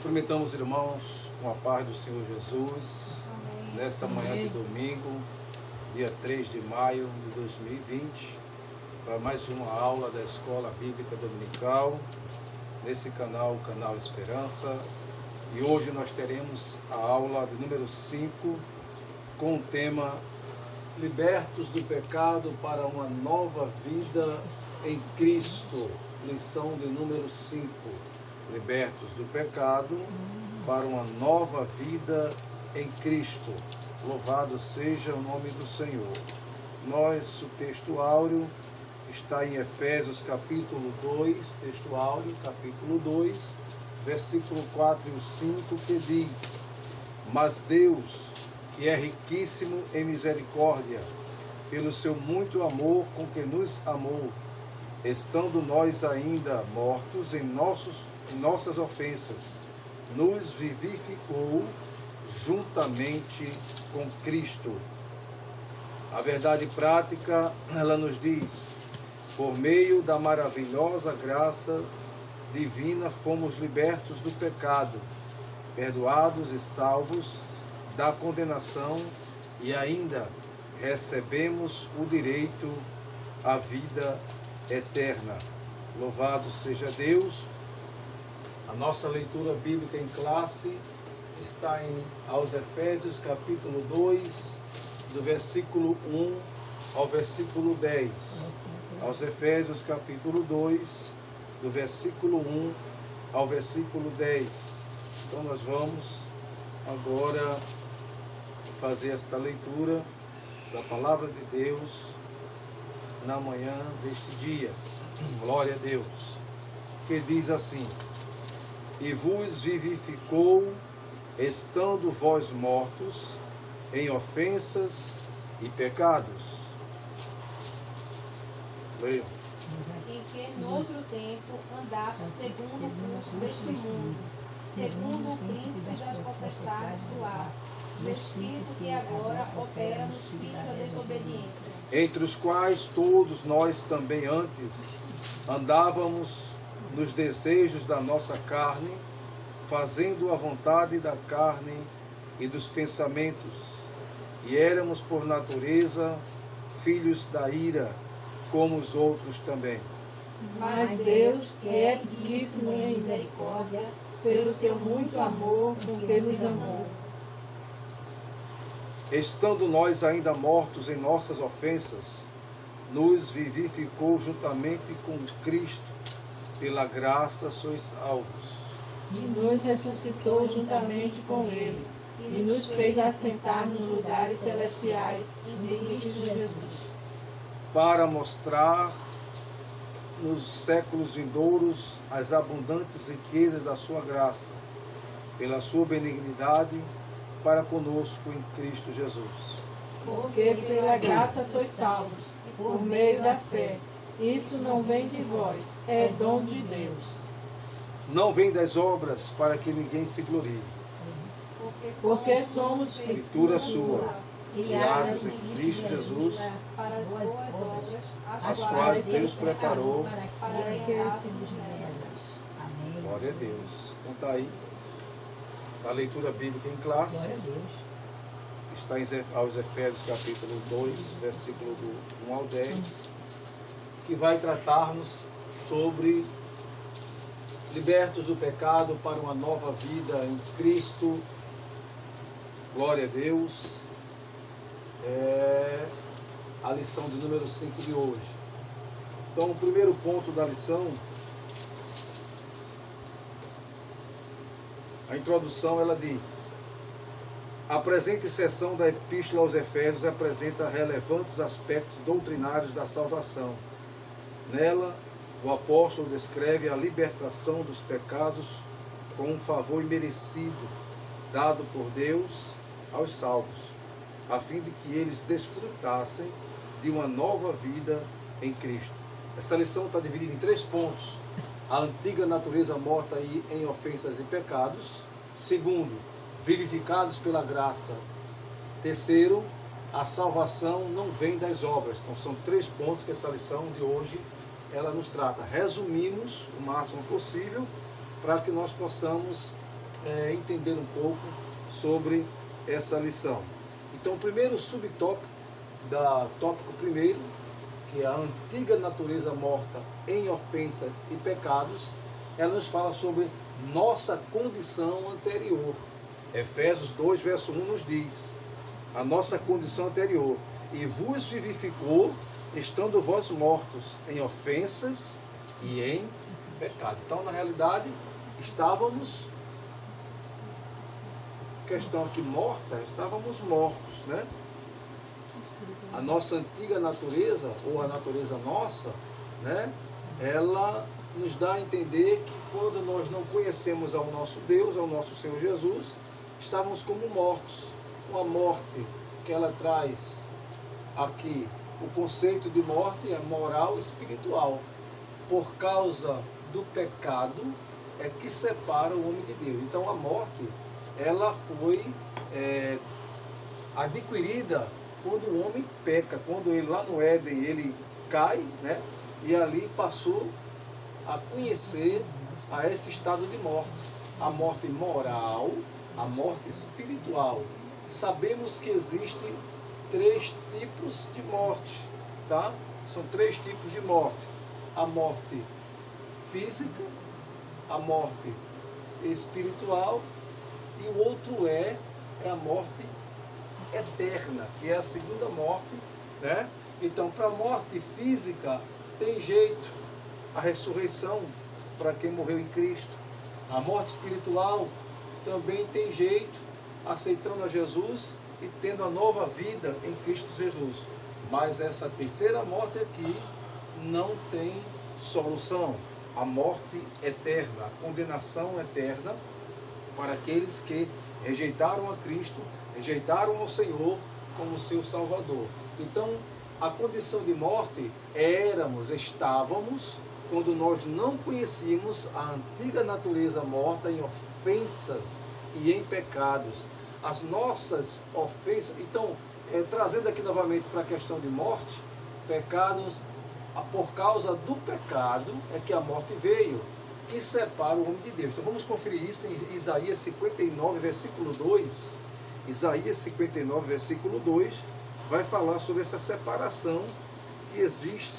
Cumprimentamos, irmãos, com a paz do Senhor Jesus, nessa manhã de domingo, dia 3 de maio de 2020, para mais uma aula da Escola Bíblica Dominical, nesse canal, o Canal Esperança. E hoje nós teremos a aula de número 5, com o tema Libertos do Pecado para uma Nova Vida em Cristo. Lição de número 5. Libertos do pecado para uma nova vida em Cristo. Louvado seja o nome do Senhor. Nosso texto áureo está em Efésios capítulo 2, texto áureo, capítulo 2, versículo 4 e 5, que diz: Mas Deus, que é riquíssimo em misericórdia, pelo seu muito amor com que nos amou, estando nós ainda mortos em nossas ofensas, nos vivificou juntamente com Cristo. A verdade prática, ela nos diz: por meio da maravilhosa graça divina fomos libertos do pecado, perdoados e salvos da condenação, e ainda recebemos o direito à vida eterna. Louvado seja Deus. A nossa leitura bíblica em classe está aos Efésios capítulo 2, do versículo 1 ao versículo 10. Aos Efésios capítulo 2, do versículo 1 ao versículo 10. Então nós vamos agora fazer esta leitura da palavra de Deus na manhã deste dia. Glória a Deus. Que diz assim: E vos vivificou, estando vós mortos em ofensas e pecados. Leiam. Em que no outro tempo andaste segundo o curso deste mundo, segundo o príncipe das potestades do ar, do espírito que agora opera nos filhos da desobediência, Entre os quais todos nós também antes andávamos nos desejos da nossa carne, fazendo a vontade da carne e dos pensamentos, e éramos por natureza filhos da ira, como os outros também. Mas Deus, que é riquíssimo em misericórdia, pelo seu muito amor com que nos amou, Estando nós ainda mortos em nossas ofensas, nos vivificou juntamente com Cristo. Pela graça sois salvos. e nos ressuscitou juntamente com Ele, e nos fez assentar nos lugares celestiais em Cristo Jesus, Para mostrar nos séculos vindouros as abundantes riquezas da sua graça, pela sua benignidade para conosco em Cristo Jesus. porque pela graça sois salvos, por meio da fé. Isso não vem de vós, é dom de Deus. Não vem das obras para que ninguém se glorie, Porque somos feitura sua, criados em Cristo Jesus, para as boas obras, as quais Deus preparou. para que andássemos nelas. Glória a Deus. Então está aí a leitura bíblica em classe. Está aos Efésios capítulo 2, versículo do 1 ao 10, que vai tratar-nos sobre libertos do pecado para uma nova vida em Cristo. Glória a Deus. É a lição de número 5 de hoje. Então, o primeiro ponto da lição, a introdução, ela diz: a presente seção da Epístola aos Efésios apresenta relevantes aspectos doutrinários da salvação. Nela, o apóstolo descreve a libertação dos pecados com um favor imerecido dado por Deus aos salvos, a fim de que eles desfrutassem de uma nova vida em Cristo. Essa lição está dividida em 3 pontos: a antiga natureza morta em ofensas e pecados. Segundo, vivificados pela graça. Terceiro, a salvação não vem das obras. Então são 3 pontos que essa lição de hoje ela nos trata. Resumimos o máximo possível para que nós possamos entender um pouco sobre essa lição. Então, o primeiro subtópico, tópico primeiro, que é a antiga natureza morta em ofensas e pecados, ela nos fala sobre nossa condição anterior. Efésios 2, verso 1 nos diz, a nossa condição anterior, e vos vivificou, estando vós mortos em ofensas e em pecado. Então, na realidade, estávamos, questão aqui morta, estávamos mortos, né? A nossa antiga natureza, ou a natureza nossa, né? Ela nos dá a entender que quando nós não conhecemos ao nosso Deus, ao nosso Senhor Jesus, estávamos como mortos. Uma morte que ela traz aqui, o conceito de morte é moral e espiritual. Por causa do pecado é que separa o homem de Deus. Então a morte, ela foi adquirida quando o homem peca, quando ele lá no Éden ele cai, né? E ali passou a conhecer a esse estado de morte. A morte moral, a morte espiritual. Sabemos que existem 3 tipos de morte, tá? São 3 tipos de morte. A morte física, a morte espiritual e o outro é a morte eterna, que é a segunda morte, né? Então, para a morte física tem jeito, a ressurreição para quem morreu em Cristo. A morte espiritual também tem jeito, aceitando a Jesus e tendo a nova vida em Cristo Jesus. Mas essa terceira morte aqui não tem solução. A morte eterna, a condenação eterna para aqueles que rejeitaram a Cristo, rejeitaram ao Senhor como seu Salvador. Então, a condição de morte estávamos, quando nós não conhecíamos a antiga natureza morta em ofensas e em pecados. As nossas ofensas, então, trazendo aqui novamente para a questão de morte, pecados, por causa do pecado é que a morte veio, que separa o homem de Deus. Então vamos conferir isso em Isaías 59, versículo 2. Isaías 59, versículo 2, vai falar sobre essa separação que existe.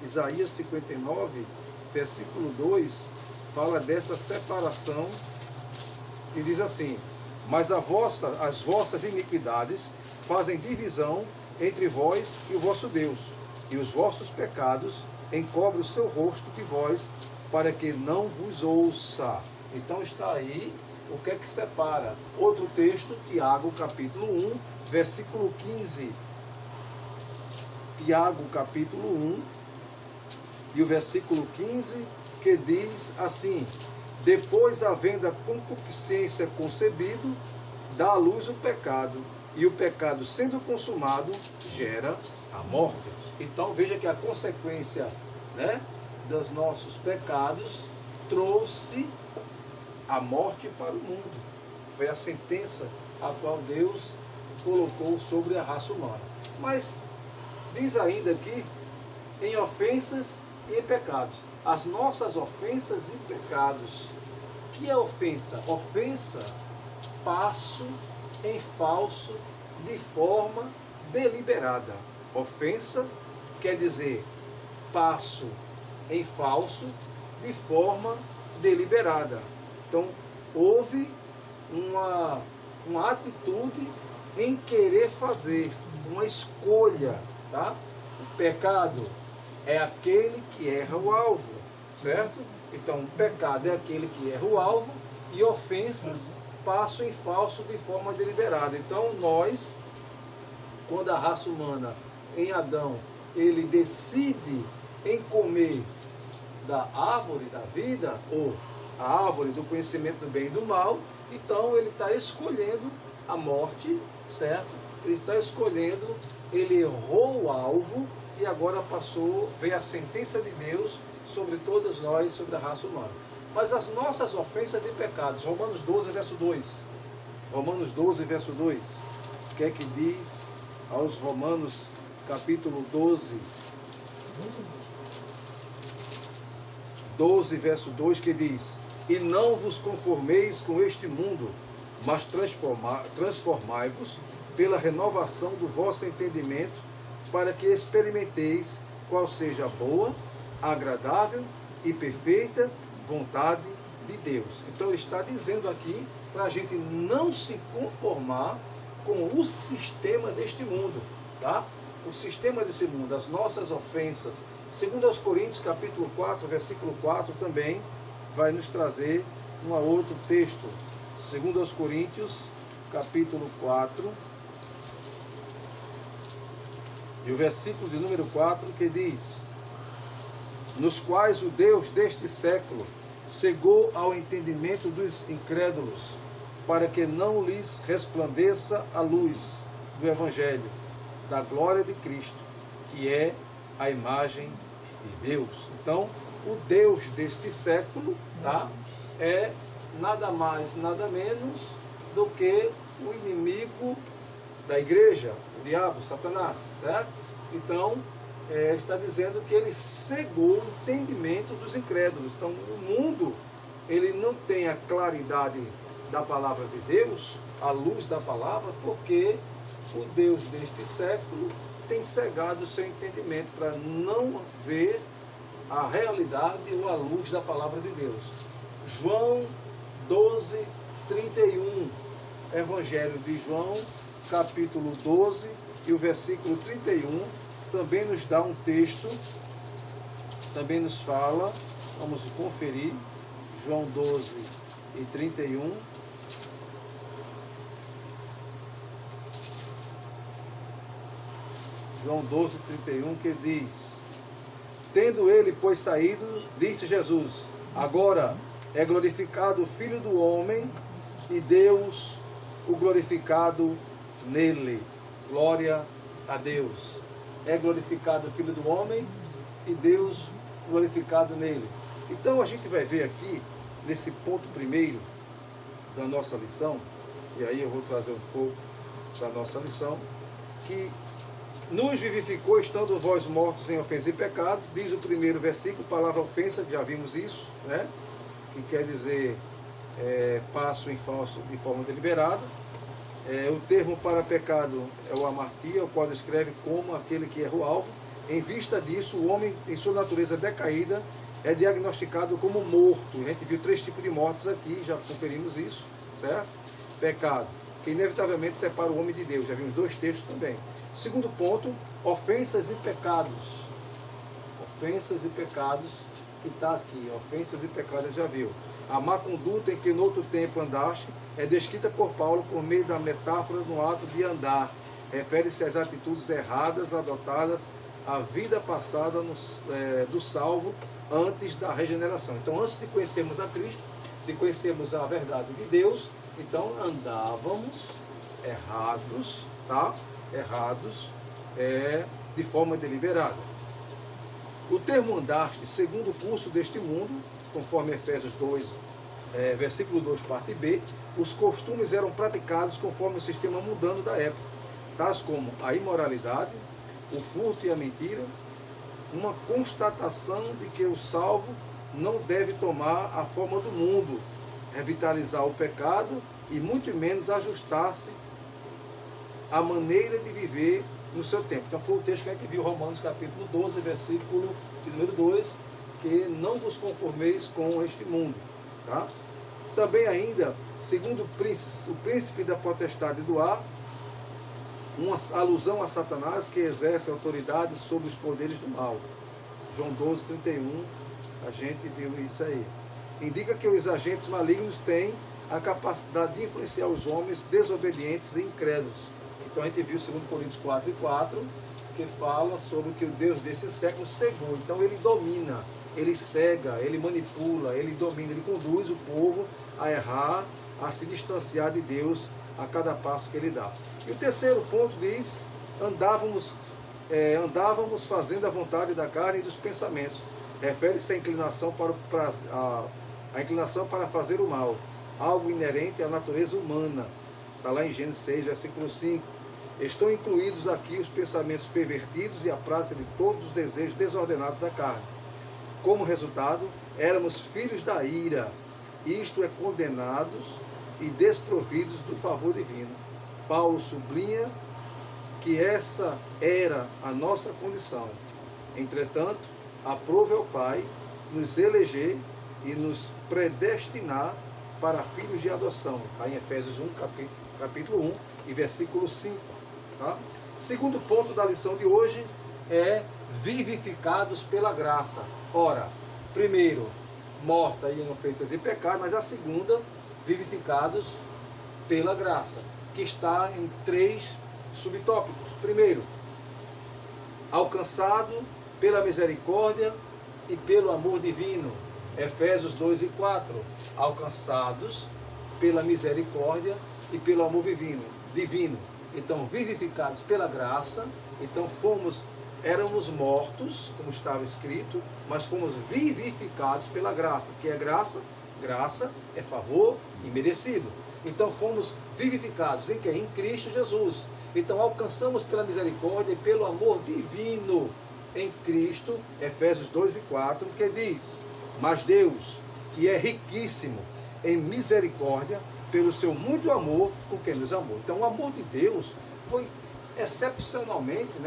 Isaías 59, versículo 2, fala dessa separação e diz assim: mas as vossas iniquidades fazem divisão entre vós e o vosso Deus, e os vossos pecados encobrem o seu rosto de vós, para que não vos ouça. Então está aí o que é que separa. Outro texto, Tiago capítulo 1, versículo 15. Tiago capítulo 1 e o versículo 15, que diz assim: depois, havendo a concupiscência concebido, dá à luz o pecado, e o pecado, sendo consumado, gera a morte. Então veja que a consequência, né, dos nossos pecados trouxe a morte para o mundo. Foi a sentença a qual Deus colocou sobre a raça humana. Mas diz ainda aqui, em ofensas e em pecados. As nossas ofensas e pecados. O que é ofensa? Ofensa, passo em falso de forma deliberada. Ofensa quer dizer passo em falso de forma deliberada. Então, houve uma atitude em querer fazer, uma escolha, tá? O pecado é aquele que erra o alvo, certo? Então, o pecado é aquele que erra o alvo e ofensas, passo em falso de forma deliberada. Então, nós, quando a raça humana, em Adão, ele decide em comer da árvore da vida, ou a árvore do conhecimento do bem e do mal, então ele está escolhendo a morte, certo? Ele está escolhendo, ele errou o alvo e agora veio a sentença de Deus sobre todos nós, sobre a raça humana. Mas as nossas ofensas e pecados, Romanos 12, verso 2. Romanos 12, verso 2. O que é que diz aos Romanos, capítulo 12, 12, verso 2, que diz: E não vos conformeis com este mundo, mas transformai-vos pela renovação do vosso entendimento, para que experimenteis qual seja a boa, agradável e perfeita vontade de Deus. Então ele está dizendo aqui para a gente não se conformar com o sistema deste mundo, tá? O sistema desse mundo, as nossas ofensas. Segundo aos Coríntios, capítulo 4, versículo 4, também vai nos trazer um outro texto. Segundo aos Coríntios, capítulo 4, e o versículo de número 4, que diz: nos quais o Deus deste século cegou ao entendimento dos incrédulos, para que não lhes resplandeça a luz do Evangelho, da glória de Cristo, que é a imagem de Deus. Então, o Deus deste século, tá, é nada mais, nada menos do que o inimigo da igreja, o diabo, Satanás, certo? Então, está dizendo que ele cegou o entendimento dos incrédulos. Então, o mundo, ele não tem a claridade da palavra de Deus, a luz da palavra, porque o Deus deste século tem cegado o seu entendimento para não ver a realidade ou a luz da palavra de Deus. João 12, 31, Evangelho de João, capítulo 12 e o versículo 31, também nos dá um texto, também nos fala, vamos conferir, João 12 e 31. João 12, 31, que diz: tendo ele, pois, saído, disse Jesus: agora é glorificado o Filho do Homem, e Deus o glorificado nele. Glória a Deus. É glorificado o Filho do Homem e Deus glorificado nele. Então a gente vai ver aqui, nesse ponto primeiro da nossa lição, e aí eu vou trazer um pouco da nossa lição, que nos vivificou estando vós mortos em ofensas e pecados, diz o primeiro versículo, palavra ofensa, já vimos isso, né? Que quer dizer passo em falso de forma deliberada. O termo para pecado é o amartia, o qual descreve como aquele que erra o alvo. Em vista disso, o homem, em sua natureza decaída, é diagnosticado como morto. A gente viu 3 tipos de mortes aqui, já conferimos isso, certo? Pecado, que inevitavelmente separa o homem de Deus. Já vimos 2 textos também. Segundo ponto, ofensas e pecados. Ofensas e pecados, que está aqui. Ofensas e pecados, já viu. A má conduta em que no outro tempo andaste é descrita por Paulo por meio da metáfora no ato de andar. Refere-se às atitudes erradas adotadas à vida passada do salvo antes da regeneração. Então, antes de conhecermos a Cristo, de conhecermos a verdade de Deus, então andávamos errados, tá? Errados de forma deliberada. O termo andaste, segundo o curso deste mundo, conforme Efésios 2, versículo 2, parte B, os costumes eram praticados conforme o sistema mundano da época, tais como a imoralidade, o furto e a mentira, uma constatação de que o salvo não deve tomar a forma do mundo, revitalizar o pecado e muito menos ajustar-se à maneira de viver no seu tempo. Então foi o texto que a gente viu, Romanos capítulo 12, versículo de número 2, que não vos conformeis com este mundo. Tá? Também ainda, segundo o príncipe da potestade do ar, uma alusão a Satanás que exerce autoridade sobre os poderes do mal. João 12, 31, a gente viu isso aí. Indica que os agentes malignos têm a capacidade de influenciar os homens desobedientes e incrédulos. Então a gente viu 2 Coríntios 4 e 4, que fala sobre que o Deus desse século cegou. Então ele domina, ele cega, ele manipula, ele domina, ele conduz o povo a errar, a se distanciar de Deus a cada passo que ele dá. E o terceiro ponto diz: andávamos fazendo a vontade da carne e dos pensamentos. Refere-se à inclinação a inclinação para fazer o mal, algo inerente à natureza humana. Está lá em Gênesis 6, versículo 5. Estão incluídos aqui os pensamentos pervertidos e a prática de todos os desejos desordenados da carne. Como resultado, éramos filhos da ira, isto é, condenados e desprovidos do favor divino. Paulo sublinha que essa era a nossa condição. Entretanto, aprove ao Pai nos eleger e nos predestinar para filhos de adoção. Está em Efésios 1, capítulo 1 e versículo 5. Tá? Segundo ponto da lição de hoje é vivificados pela graça. Ora, primeiro, morta em ofensas e pecados, mas a segunda, vivificados pela graça, que está em 3 subtópicos. Primeiro, alcançado pela misericórdia e pelo amor divino. Efésios 2 e 4. Alcançados pela misericórdia e pelo amor divino. Então, vivificados pela graça. Então, éramos mortos, como estava escrito, mas fomos vivificados pela graça. O que é graça? Graça é favor imerecido. Então, fomos vivificados em quem? Em Cristo Jesus. Então, alcançamos pela misericórdia e pelo amor divino em Cristo, Efésios 2 e 4, que diz: mas Deus, que é riquíssimo em misericórdia, pelo seu muito amor com quem nos amou. Então, o amor de Deus foi excepcionalmente,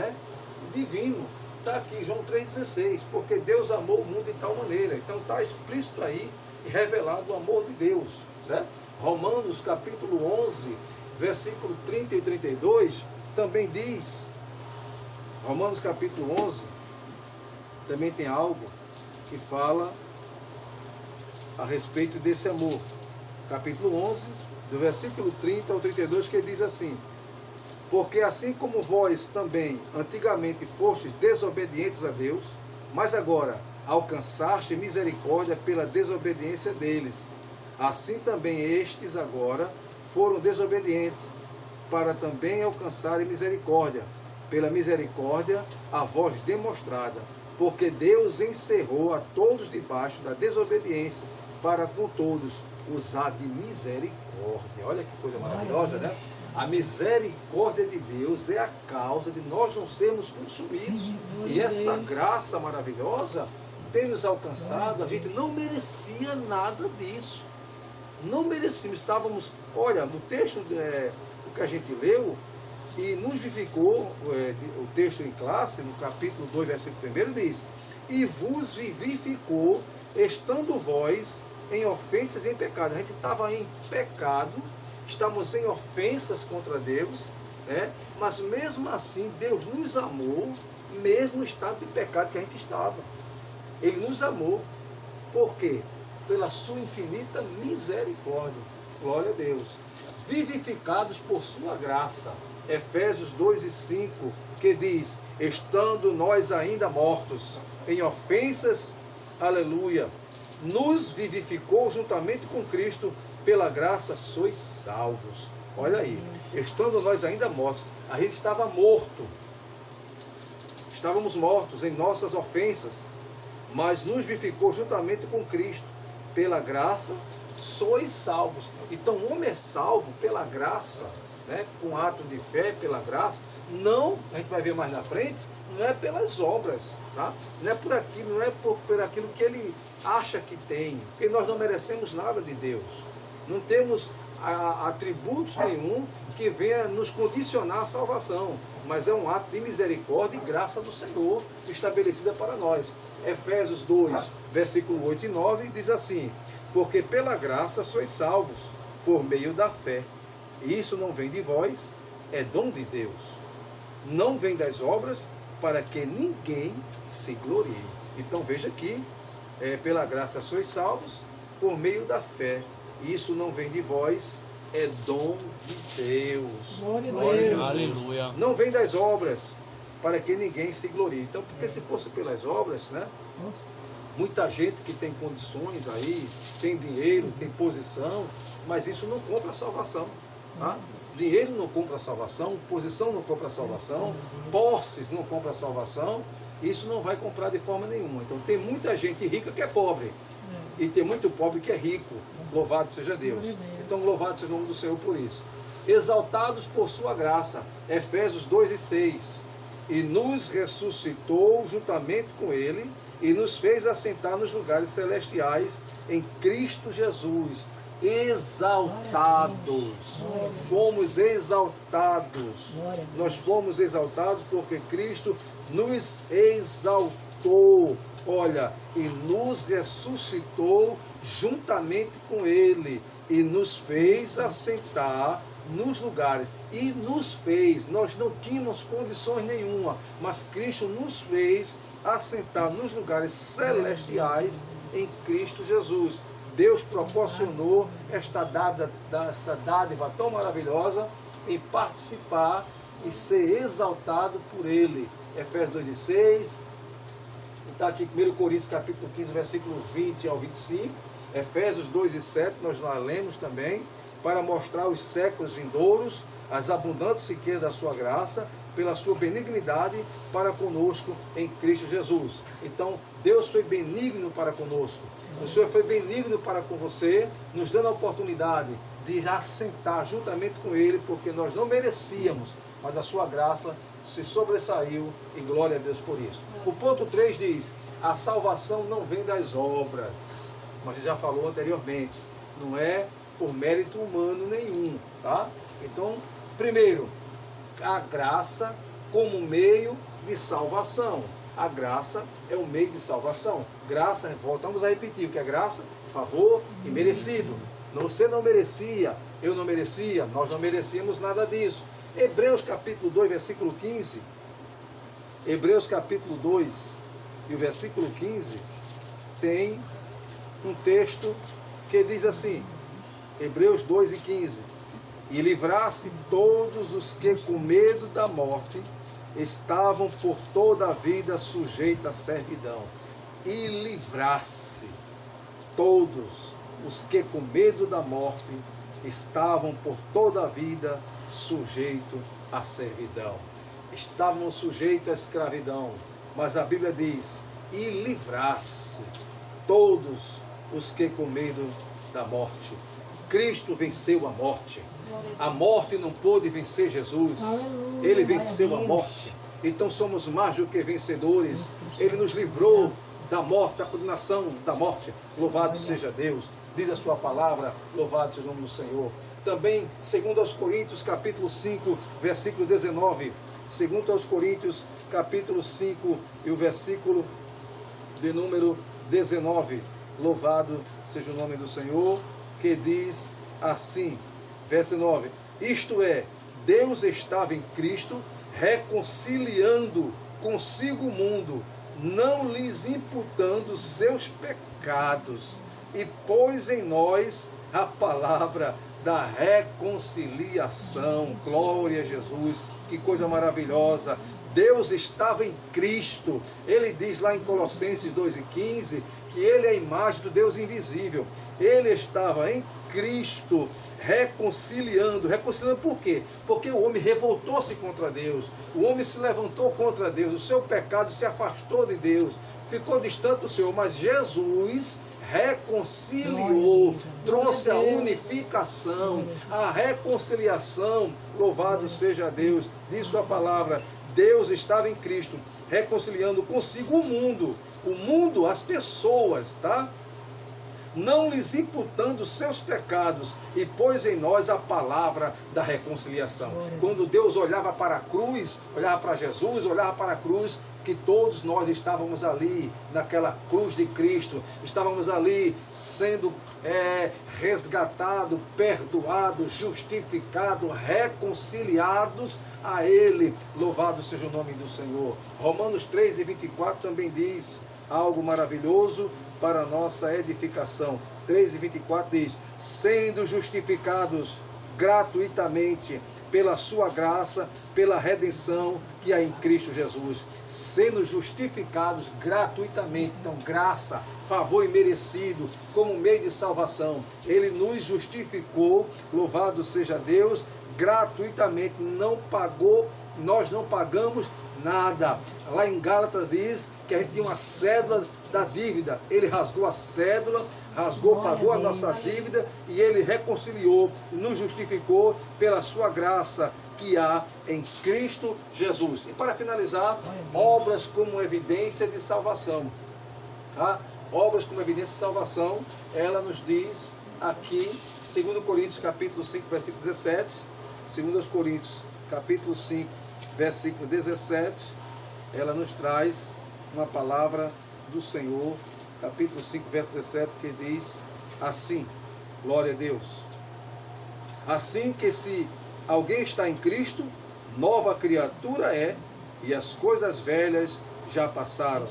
divino. Está aqui João 3,16, porque Deus amou o mundo de tal maneira. Então, está explícito aí, revelado o amor de Deus. Certo? Romanos capítulo 11, versículo 30 e 32, também diz, Romanos capítulo 11, também tem algo que fala a respeito desse amor. Capítulo 11, do versículo 30 ao 32, que diz assim: porque assim como vós também antigamente fostes desobedientes a Deus, mas agora alcançaste misericórdia pela desobediência deles, assim também estes agora foram desobedientes, para também alcançarem misericórdia, pela misericórdia a vós demonstrada, porque Deus encerrou a todos debaixo da desobediência, para com todos usar de misericórdia. Olha que coisa maravilhosa, né? A misericórdia de Deus é a causa de nós não sermos consumidos. E essa graça maravilhosa tem nos alcançado. A gente não merecia nada disso. Não merecíamos. Estávamos, olha, no texto o que a gente leu, e nos vivificou, o texto em classe, no capítulo 2, versículo 1, diz: e vos vivificou, estando vós em ofensas e em pecado. A gente estava em pecado, estamos em ofensas contra Deus, mas mesmo assim Deus nos amou, mesmo no estado de pecado que a gente estava. Ele nos amou. Por quê? Pela sua infinita misericórdia. Glória a Deus. Vivificados por sua graça. Efésios 2 e 5, que diz: estando nós ainda mortos em ofensas, aleluia, nos vivificou juntamente com Cristo, pela graça sois salvos. Olha aí, estando nós ainda mortos, a gente estava morto, estávamos mortos em nossas ofensas, mas nos vivificou juntamente com Cristo, pela graça sois salvos. Então o homem é salvo pela graça, com ato de fé, pela graça. Não, a gente vai ver mais na frente, não é pelas obras, tá? Não é por aquilo, não é por aquilo que ele acha que tem, porque nós não merecemos nada de Deus, não temos atributos nenhum que venha nos condicionar à salvação, mas é um ato de misericórdia e graça do Senhor estabelecida para nós. Efésios 2, versículo 8 e 9 diz assim: porque pela graça sois salvos por meio da fé, e isso não vem de vós, é dom de Deus, não vem das obras, para que ninguém se glorie. Então veja aqui, pela graça sois salvos por meio da fé, e isso não vem de vós, é dom de Deus. Glória a Deus. Aleluia. Não vem das obras, para que ninguém se glorie. Então, porque se fosse pelas obras, muita gente que tem condições aí, tem dinheiro, tem posição, mas isso não compra a salvação, tá? Dinheiro não compra a salvação, posição não compra a salvação, posses não compra a salvação, isso não vai comprar de forma nenhuma. Então tem muita gente rica que é pobre, e tem muito pobre que é rico. Louvado seja Deus. Então louvado seja o nome do Senhor por isso. Exaltados por sua graça, Efésios 2 e 6, e nos ressuscitou juntamente com ele, e nos fez assentar nos lugares celestiais em Cristo Jesus. Exaltados. Fomos exaltados. Nós fomos exaltados porque Cristo nos exaltou. Olha, e nos ressuscitou juntamente com Ele e nos fez assentar nos lugares. E nos fez, nós não tínhamos condições nenhuma, mas Cristo nos fez assentar nos lugares celestiais em Cristo Jesus. Deus proporcionou esta dádiva tão maravilhosa em participar e ser exaltado por Ele. Efésios 2:6, está aqui 1 Coríntios capítulo 15, versículo 20 ao 25, Efésios 2:7, nós lá lemos também, para mostrar os séculos vindouros, as abundantes riquezas da sua graça, pela sua benignidade para conosco em Cristo Jesus. Então, Deus foi benigno para conosco. O Senhor foi benigno para com você, nos dando a oportunidade de assentar juntamente com Ele, porque nós não merecíamos, mas a sua graça se sobressaiu, e glória a Deus por isso. O ponto 3 diz: a salvação não vem das obras, mas já falou anteriormente, não é por mérito humano nenhum, tá? Então, primeiro, a graça como meio de salvação. A graça é o meio de salvação. Graça, voltamos a repetir, o que é graça? Favor e merecido. Você não merecia, eu não merecia, nós não merecíamos nada disso. Hebreus capítulo 2, versículo 15. Hebreus capítulo 2 e o versículo 15 tem um texto que diz assim, Hebreus 2:15, e livrasse todos os que com medo da morte estavam por toda a vida sujeitos à servidão. E livrasse todos os que com medo da morte estavam por toda a vida sujeitos à servidão. Estavam sujeitos à escravidão, mas a Bíblia diz, e livrasse todos os que com medo da morte. Cristo venceu a morte. A morte não pôde vencer Jesus. Aleluia, Ele venceu a Deus. morte. Então somos mais do que vencedores. Ele nos livrou da morte, da condenação da morte. Louvado seja Deus. Diz a sua palavra, louvado seja o nome do Senhor. Também, segundo aos Coríntios, capítulo 5, versículo 19. Segundo aos Coríntios, capítulo 5 e o versículo de número 19. Louvado seja o nome do Senhor, que diz assim, verso 9, isto é, Deus estava em Cristo, reconciliando consigo o mundo, não lhes imputando seus pecados, e pôs em nós a palavra da reconciliação. Glória a Jesus, que coisa maravilhosa. Deus estava em Cristo. Ele diz lá em Colossenses 2:15 que Ele é a imagem do Deus invisível. Ele estava em Cristo, reconciliando. Reconciliando por quê? Porque o homem revoltou-se contra Deus. O homem se levantou contra Deus. O seu pecado se afastou de Deus. Ficou distante do Senhor. Mas Jesus reconciliou, trouxe a unificação, a reconciliação. Louvado seja Deus. Diz sua palavra. Deus estava em Cristo, reconciliando consigo o mundo, as pessoas, tá? Não lhes imputando seus pecados, e pôs em nós a palavra da reconciliação. Quando Deus olhava para a cruz, olhava para Jesus, olhava para a cruz, que todos nós estávamos ali, naquela cruz de Cristo, estávamos ali sendo resgatados, perdoados, justificados, reconciliados a Ele. Louvado seja o nome do Senhor. Romanos 3:24 também diz algo maravilhoso para a nossa edificação. 3:24 diz, sendo justificados gratuitamente pela sua graça, pela redenção que há em Cristo Jesus, sendo justificados gratuitamente. Então, graça, favor imerecido, como meio de salvação. Ele nos justificou, louvado seja Deus, gratuitamente, não pagou, nós não pagamos nada. Lá em Gálatas diz que a gente tinha uma cédula da dívida. Ele rasgou a cédula, pagou a nossa dívida, e Ele reconciliou, nos justificou pela sua graça que há em Cristo Jesus. E para finalizar, obras como evidência de salvação. Obras como evidência de salvação, ela nos diz aqui, 2 Coríntios capítulo 5, versículo 17, 2 Coríntios capítulo 5, versículo 17, ela nos traz uma palavra do Senhor, capítulo 5, verso 17, que diz assim, glória a Deus, assim que se alguém está em Cristo, nova criatura é, e as coisas velhas já passaram,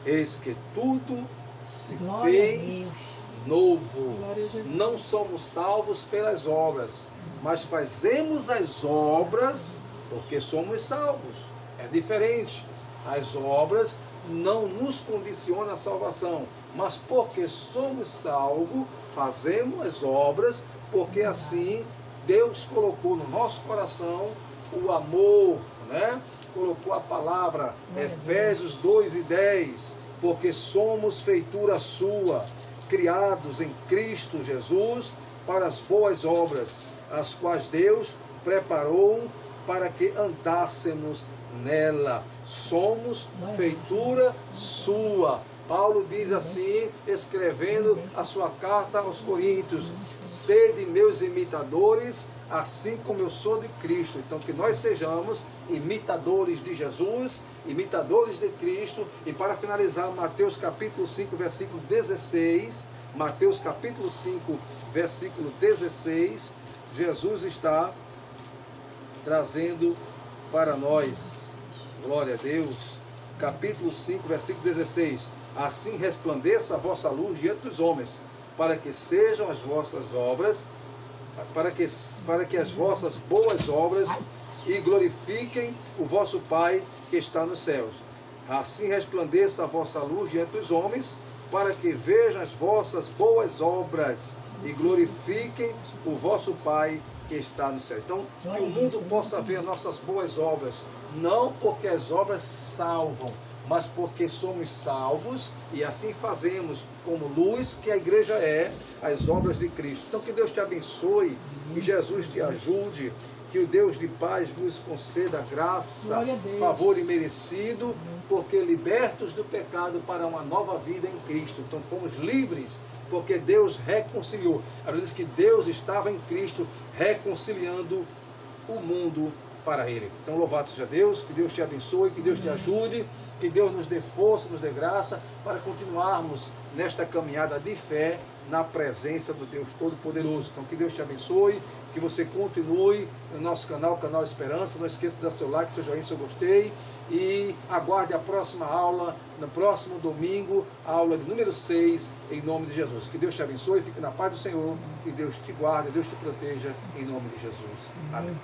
eis que tudo se fez novo. Não somos salvos pelas obras, mas fazemos as obras porque somos salvos. É diferente. As obras não nos condicionam à salvação, mas porque somos salvos, fazemos as obras, porque assim Deus colocou no nosso coração o amor, né? Colocou a palavra, Efésios 2:10, porque somos feitura sua, criados em Cristo Jesus para as boas obras, as quais Deus preparou para que andássemos nela. Somos feitura sua. Paulo diz assim, escrevendo a sua carta aos Coríntios, sede meus imitadores, assim como eu sou de Cristo. Então que nós sejamos imitadores de Jesus, imitadores de Cristo. E para finalizar, Mateus capítulo 5, versículo 16, Mateus capítulo 5, versículo 16, Jesus está trazendo para nós, glória a Deus, capítulo 5, versículo 16, assim resplandeça a vossa luz diante dos homens, para que sejam as vossas obras, para que as vossas boas obras e glorifiquem o vosso Pai que está nos céus. Assim resplandeça a vossa luz diante dos homens, para que vejam as vossas boas obras e glorifiquem o vosso Pai que está no céu. Então, que o mundo possa ver nossas boas obras, não porque as obras salvam, mas porque somos salvos e assim fazemos como luz que a igreja é, as obras de Cristo. Então que Deus te abençoe, que Jesus te ajude, que o Deus de paz vos conceda graça, favor imerecido, porque libertos do pecado para uma nova vida em Cristo. Então fomos livres, porque Deus reconciliou. Ela diz que Deus estava em Cristo reconciliando o mundo para Ele. Então louvado seja Deus, que Deus te abençoe, que Deus te ajude, que Deus nos dê força, nos dê graça para continuarmos nesta caminhada de fé na presença do Deus Todo-Poderoso. Então que Deus te abençoe, que você continue no nosso canal, Canal Esperança. Não esqueça de dar seu like, seu joinha, seu gostei, e aguarde a próxima aula, no próximo domingo, a aula de número 6, em nome de Jesus. Que Deus te abençoe, fique na paz do Senhor, que Deus te guarde, Deus te proteja, em nome de Jesus. Amém.